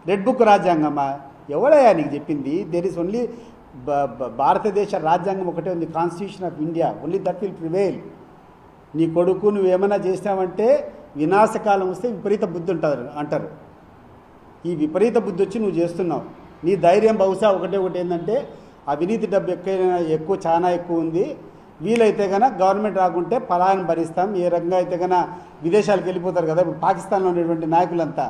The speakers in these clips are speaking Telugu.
Red book రాజ్యాంగమా? ఎవడయ్యా నీకు చెప్పింది? దేర్ ఇస్ ఓన్లీ భారతదేశ రాజ్యాంగం ఒకటే ఉంది, constitution of India. Only that will prevail. నీ కొడుకు నువ్వేమైనా చేసినావంటే వినాశకాలం వస్తే విపరీత బుద్ధి ఉంటుంది అంటారు. ఈ విపరీత బుద్ధి వచ్చి నువ్వు చేస్తున్నావు. నీ ధైర్యం బహుశా ఒకటి ఏంటంటే అవినీతి డబ్బు ఎక్కువ చాలా ఎక్కువ ఉంది, వీలైతే కనుక గవర్నమెంట్ రాకుంటే పలాయన భరిస్తాం, ఏ రకంగా అయితే కనుక విదేశాలకు వెళ్ళిపోతారు కదా. ఇప్పుడు పాకిస్తాన్లో ఉన్నటువంటి నాయకులంతా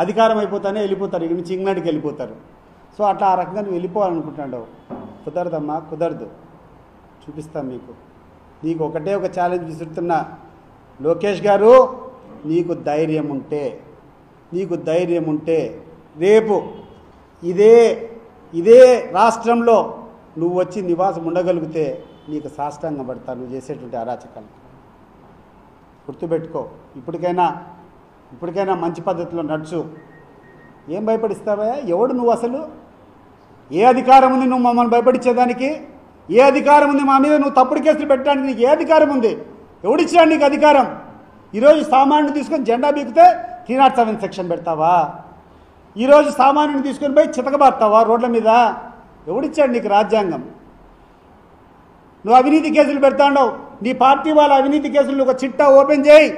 అధికారం అయిపోతానే వెళ్ళిపోతారు, ఇక్కడ నుంచి ఇంగ్లాండ్కి వెళ్ళిపోతారు. సో అట్లా ఆ రకంగా నువ్వు వెళ్ళిపోవాలనుకుంటున్నావు. కుదరదమ్మా, కుదరదు. చూపిస్తాం మీకు. నీకు ఒకటే ఒక ఛాలెంజ్ విసురుతున్నా, లోకేష్ గారు, నీకు ధైర్యం ఉంటే రేపు ఇదే రాష్ట్రంలో నువ్వు వచ్చి నివాసం ఉండగలిగితే నీకు సాష్టాంగం పడతా నువ్వు చేసేటువంటి అరాచకాలు. గుర్తుపెట్టుకో. ఇప్పటికైనా మంచి పద్ధతిలో నడుచు. ఏం భయపడిస్తావా? ఎవడు నువ్వు అసలు? ఏ అధికారం ఉంది నువ్వు మమ్మల్ని భయపడించేదానికి? ఏ అధికారం ఉంది మా మీద నువ్వు తప్పుడు కేసులు పెట్టడానికి? నీకు ఏ అధికారం ఉంది? ఎవడిచ్చినా నీకు అధికారం? ఈరోజు సామాన్యుని తీసుకొని జెండా బీకితే 307 సెక్షన్ పెడతావా? ఈరోజు సామాన్యుని తీసుకొని పోయి చితకబారుతావా రోడ్ల మీద? ఎవడిచ్చాడు నీకు రాజ్యాంగం? నువ్వు అవినీతి కేసులు పెడతాండవు. నీ పార్టీ వాళ్ళ అవినీతి కేసులు ఒక చిట్టా ఓపెన్ చేయి,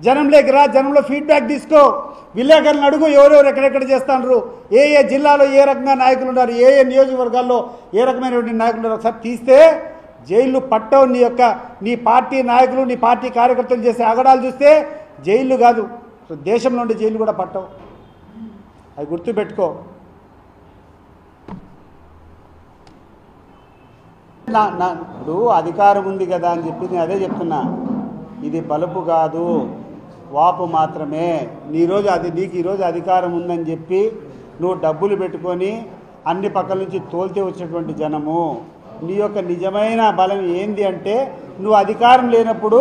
జనంలోకి రా, జనంలో ఫీడ్బ్యాక్ తీసుకో, విలేకరులను అడుగు ఎవరెవరు ఎక్కడెక్కడ చేస్తున్నారు, ఏ జిల్లాలో ఏ రకంగా నాయకులు ఉన్నారు, ఏ నియోజకవర్గాల్లో ఏ రకమైనటువంటి నాయకులు ఉన్నారు ఒకసారి తీస్తే జైళ్ళు పట్టవు. నీ పార్టీ నాయకులు, నీ పార్టీ కార్యకర్తలు చేసే అగడాలు చూస్తే జైళ్ళు కాదు, దేశంలో ఉండే జైలు కూడా పట్టవు. అవి గుర్తుపెట్టుకో. ఇప్పుడు అధికారం ఉంది కదా అని చెప్పి నేను అదే చెప్తున్నా. ఇది బలుపు కాదు, వాపు మాత్రమే. నీకు ఈరోజు అధికారం ఉందని చెప్పి నువ్వు డబ్బులు పెట్టుకొని అన్ని పక్కల నుంచి తోలితే వచ్చినటువంటి జనము. నీ యొక్క నిజమైన బలం ఏంది అంటే, నువ్వు అధికారం లేనప్పుడు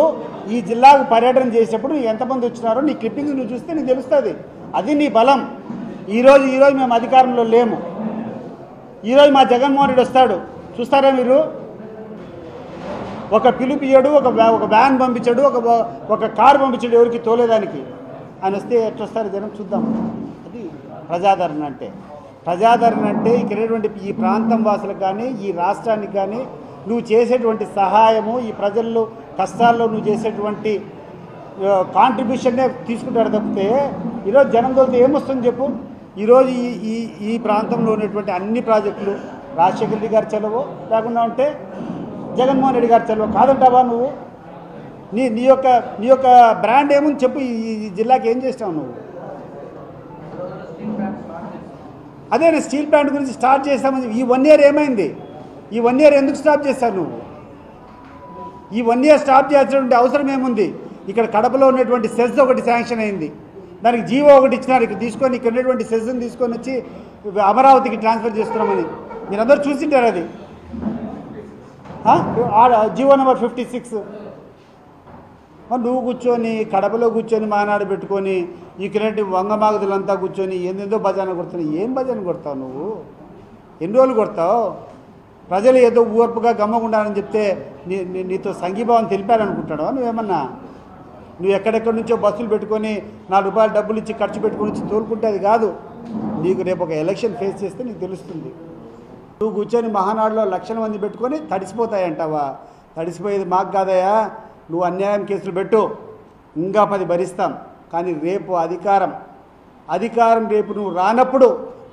ఈ జిల్లాకు పర్యటన చేసేటప్పుడు ఎంతమంది వచ్చినారో నీ క్లిప్పింగ్ నువ్వు చూస్తే నీకు తెలుస్తుంది. అది నీ బలం. ఈరోజు మేము అధికారంలో లేము. ఈరోజు మా జగన్మోహన్ రెడ్డి వస్తాడు, చూస్తారా మీరు? ఒక పిలుపియ్యడు, ఒక వ్యాన్ పంపించాడు, ఒక కారు పంపించాడు ఎవరికి తోలేదానికి. ఆయన వస్తే ఎట్లొస్తారు జనం చూద్దాం. అది ప్రజాదరణ అంటే. ఇక్కడ ఈ ప్రాంతం వాసులకు కానీ ఈ రాష్ట్రానికి కానీ నువ్వు చేసేటువంటి సహాయము, ఈ ప్రజల్లో కష్టాల్లో నువ్వు చేసేటువంటి కాంట్రిబ్యూషన్నే తీసుకుంటాడు తప్పితే ఈరోజు జనంతో ఏమొస్తుంది చెప్పు? ఈరోజు ఈ ప్రాంతంలో ఉన్నటువంటి అన్ని ప్రాజెక్టులు రాజశేఖర రెడ్డి గారు చలవో, లేకుండా ఉంటే జగన్మోహన్ రెడ్డి గారు చలవో కాదంటావా నువ్వు? నీ యొక్క బ్రాండ్ ఏముంది చెప్పు? ఈ జిల్లాకి ఏం చేస్తావు నువ్వు? అదే నేను స్టీల్ ప్లాంట్ గురించి స్టార్ట్ చేస్తామని. ఈ 1 year ఏమైంది? ఈ 1 year ఎందుకు స్టాప్ చేశావు నువ్వు? ఈ 1 year స్టాప్ చేయాల్సినటువంటి అవసరం ఏముంది? ఇక్కడ కడపలో ఉన్నటువంటి సెజ్ ఒకటి శాంక్షన్ అయింది, దానికి జీవో ఒకటి ఇచ్చినారు. ఇక్కడ తీసుకొని ఇక్కడ ఉన్నటువంటి సెజ్ని తీసుకొని వచ్చి అమరావతికి ట్రాన్స్ఫర్ చేస్తున్నామని మీరందరూ చూసింటారు. అది జీవో నెంబర్ 56. మరి నువ్వు కూర్చొని కడపలో కూర్చొని మానాడు పెట్టుకొని ఇక్కడంటే వంగమాగదులంతా కూర్చొని ఏందేందో భజన కొడుతున్నావు. ఏం భజన కొడతావు నువ్వు? ఎన్ని రోజులు కొడతావు? ప్రజలు ఏదో ఊర్పుగా గమ్మకుండాలని చెప్తే నీతో సంఘీభావం తెలిపారనుకుంటాడు నువ్వేమన్నా? నువ్వు ఎక్కడెక్కడి నుంచో బస్సులు పెట్టుకొని 4 రూపాయలు డబ్బులు ఇచ్చి ఖర్చు పెట్టుకొని వచ్చి తోలుకుంటే అది కాదు. నీకు రేపు ఒక ఎలక్షన్ ఫేస్ చేస్తే నీకు తెలుస్తుంది. నువ్వు కూర్చొని మహానాడులో లక్షల మంది పెట్టుకొని తడిసిపోతాయంటావా? తడిసిపోయేది మాకు కాదయా. నువ్వు అన్యాయం కేసులు పెట్టు, ఇంకా 10 భరిస్తాం. కానీ రేపు అధికారం రేపు నువ్వు రానప్పుడు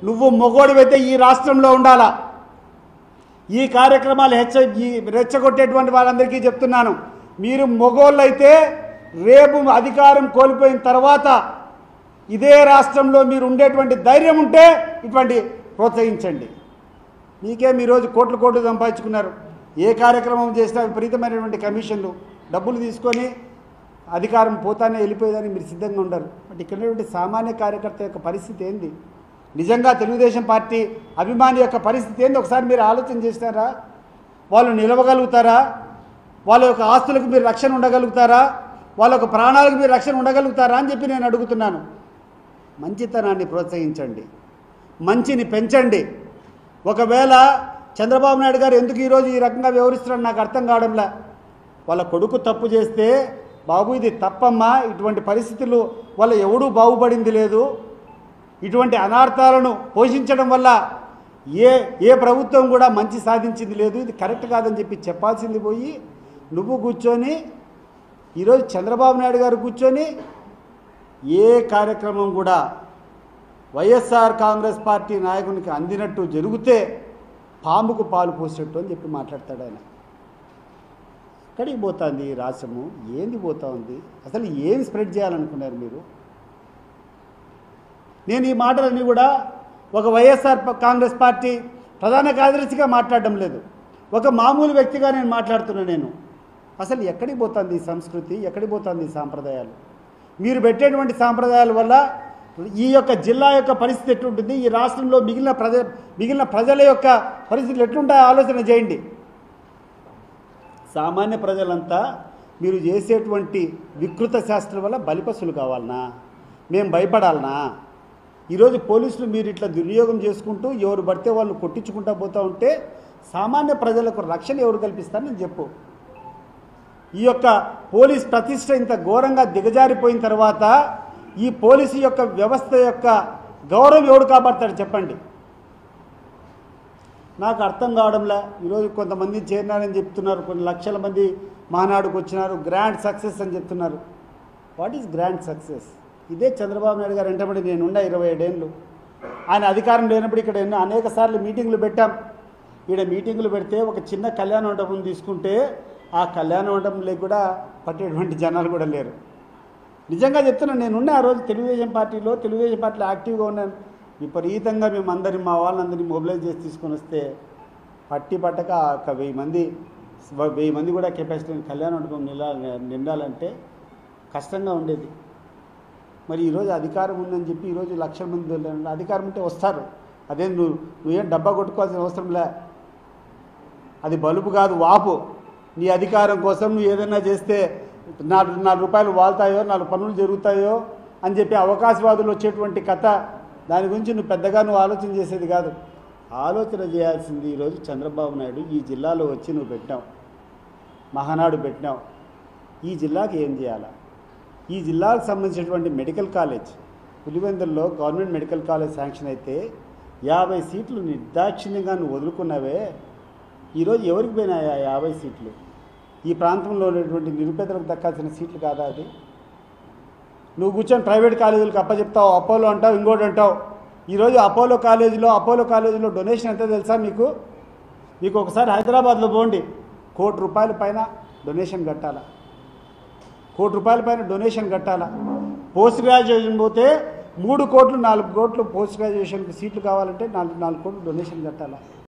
నువ్వు మొగోడివైతే ఈ రాష్ట్రంలో ఉండాలా. ఈ కార్యక్రమాలు రెచ్చగొట్టేటువంటి వాళ్ళందరికీ చెప్తున్నాను, మీరు మొగోళ్ళు అయితే రేపు అధికారం కోల్పోయిన తర్వాత ఇదే రాష్ట్రంలో మీరు ఉండేటువంటి ధైర్యం ఉంటే ఇటువంటి ప్రోత్సహించండి. మీకేం ఈరోజు కోట్లు సంపాదించుకున్నారు. ఏ కార్యక్రమం చేసినా విపరీతమైనటువంటి కమిషన్లు, డబ్బులు తీసుకొని అధికారం పోతానే వెళ్ళిపోయేదని మీరు సిద్ధంగా ఉండరు. బట్ ఇక్కడ ఉన్నటువంటి సామాన్య కార్యకర్త యొక్క పరిస్థితి ఏంది? నిజంగా తెలుగుదేశం పార్టీ అభిమాని యొక్క పరిస్థితి ఏంది? ఒకసారి మీరు ఆలోచన చేస్తారా? వాళ్ళు నిలవగలుగుతారా? వాళ్ళ యొక్క ఆస్తులకు మీరు రక్షణ ఉండగలుగుతారా? వాళ్ళ యొక్క ప్రాణాలకు మీరు రక్షణ ఉండగలుగుతారా అని చెప్పి నేను అడుగుతున్నాను. మంచితనాన్ని ప్రోత్సహించండి, మంచిని పెంచండి. ఒకవేళ చంద్రబాబు నాయుడు గారు ఎందుకు ఈరోజు ఈ రకంగా వ్యవహరిస్తున్నారని నాకు అర్థం కావడంలా. వాళ్ళ కొడుకు తప్పు చేస్తే, బాబు ఇది తప్పమ్మా, ఇటువంటి పరిస్థితులు వల్ల ఎవడూ బాగుపడింది లేదు, ఇటువంటి అనార్థాలను పోషించడం వల్ల ఏ ప్రభుత్వం కూడా మంచి సాధించింది లేదు. ఇది కరెక్ట్ కాదని చెప్పి చెప్పాల్సింది పోయి నువ్వు కూర్చొని ఈరోజు చంద్రబాబు నాయుడు గారు కూర్చొని ఏ కార్యక్రమం కూడా వైఎస్ఆర్ కాంగ్రెస్ పార్టీ నాయకునికి అందినట్టు జరిగితే పాముకు పాలు పోసేట్టు అని చెప్పి మాట్లాడతాడు ఆయన. ఎక్కడికి పోతుంది రాష్ట్రము? ఏంది పోతా ఉంది? అసలు ఏం స్ప్రెడ్ చేయాలనుకున్నారు మీరు? నేను ఈ మాటలన్నీ కూడా ఒక వైఎస్ఆర్ కాంగ్రెస్ పార్టీ ప్రధాన కార్యదర్శిగా మాట్లాడడం లేదు, ఒక మామూలు వ్యక్తిగా నేను మాట్లాడుతున్నా. నేను అసలు ఎక్కడికి పోతుంది ఈ సంస్కృతి? ఎక్కడికి పోతుంది ఈ సాంప్రదాయాలు? మీరు పెట్టేటువంటి సాంప్రదాయాల వల్ల ఈ యొక్క జిల్లా యొక్క పరిస్థితి ఎట్లుంటుంది, ఈ రాష్ట్రంలో మిగిలిన ప్రజల యొక్క పరిస్థితులు ఎట్లుంటాయో ఆలోచన చేయండి. సామాన్య ప్రజలంతా మీరు చేసేటువంటి వికృత శాస్త్రం వల్ల బలిపశులు కావాలనా? మేము భయపడాలనా? ఈరోజు పోలీసులు మీరు ఇట్లా దుర్వినియోగం చేసుకుంటూ ఎవరు పడితే వాళ్ళు కొట్టించుకుంటూ పోతూ ఉంటే సామాన్య ప్రజలకు రక్షణ ఎవరు కల్పిస్తారని చెప్పు. ఈ యొక్క పోలీస్ ప్రతిష్ట ఇంత ఘోరంగా దిగజారిపోయిన తర్వాత ఈ పోలీసు యొక్క వ్యవస్థ యొక్క గౌరవం ఎవడు కాపాడతాడు చెప్పండి? నాకు అర్థం కావడంలా. ఈరోజు కొంతమంది చేరినారని చెప్తున్నారు, కొన్ని లక్షల మంది మహానాడుకు వచ్చినారు, గ్రాండ్ సక్సెస్ అని చెప్తున్నారు. What is grand success? ఇదే చంద్రబాబు నాయుడు గారు వెంటబడి నేనుండా 27 ఏళ్ళు. ఆయన అధికారం లేనప్పుడు ఇక్కడ అనేక సార్లు మీటింగులు పెట్టాం. ఇక్కడ మీటింగులు పెడితే ఒక చిన్న కళ్యాణ మండపం తీసుకుంటే ఆ కళ్యాణ మండపంలో కూడా పట్టేటువంటి జనాలు కూడా లేరు. నిజంగా చెప్తున్నాను, నేనున్నా ఆ రోజు తెలుగుదేశం పార్టీలో యాక్టివ్గా ఉన్నాను. విపరీతంగా మేము మా వాళ్ళందరినీ మొబిలైజ్ చేసి తీసుకొని వస్తే పట్టక ఒక 1000 మంది కూడా కెపాసిటీ కళ్యాణ మండపం నిండాలంటే కష్టంగా ఉండేది. మరి ఈరోజు అధికారం ఉందని చెప్పి ఈరోజు లక్షల మంది అధికారం ఉంటే వస్తారు. అదే నువ్వేం డబ్బా కొట్టుకోవాల్సిన అవసరం లే. అది బలుపు కాదు, వాపు. నీ అధికారం కోసం నువ్వు ఏదైనా చేస్తే 4 రూపాయలు వాళ్తాయో 4 పనులు జరుగుతాయో అని చెప్పి అవకాశవాదులు వచ్చేటువంటి కథ, దాని గురించి నువ్వు ఆలోచన చేసేది కాదు. ఆలోచన చేయాల్సింది ఈరోజు చంద్రబాబు నాయుడు ఈ జిల్లాలో వచ్చి నువ్వు పెట్టినావు, మహానాడు పెట్టినావు. ఈ జిల్లాకి ఏం చేయాలా? ఈ జిల్లాకు సంబంధించినటువంటి మెడికల్ కాలేజ్ పులివెందుల్లో గవర్నమెంట్ మెడికల్ కాలేజ్ శాంక్షన్ అయితే 50 సీట్లు నిర్దాక్షిణ్యంగా నువ్వు వదులుకున్నావే. ఈరోజు ఎవరికి పోయినాయి 50 సీట్లు? ఈ ప్రాంతంలో ఉన్నటువంటి నిరుపేదలకు దక్కాల్సిన సీట్లు కాదా అది? నువ్వు కూర్చొని ప్రైవేట్ కాలేజీలకు అప్పచెప్తావు, అపోలో అంటావు, ఇంకోటి అంటావు. ఈరోజు అపోలో కాలేజీలో డొనేషన్ ఎంత తెలుసా మీకు? ఒకసారి హైదరాబాద్లో పోండి, ₹1 కోటి పైన డొనేషన్ కట్టాలా? ₹1 కోటి పైన డొనేషన్ కట్టాలా? పోస్ట్ గ్రాడ్యుయేషన్ పోతే 3 కోట్లు 4 కోట్లు పోస్ట్ గ్రాడ్యుయేషన్కి సీట్లు కావాలంటే 4 కోట్లు డొనేషన్ కట్టాలా?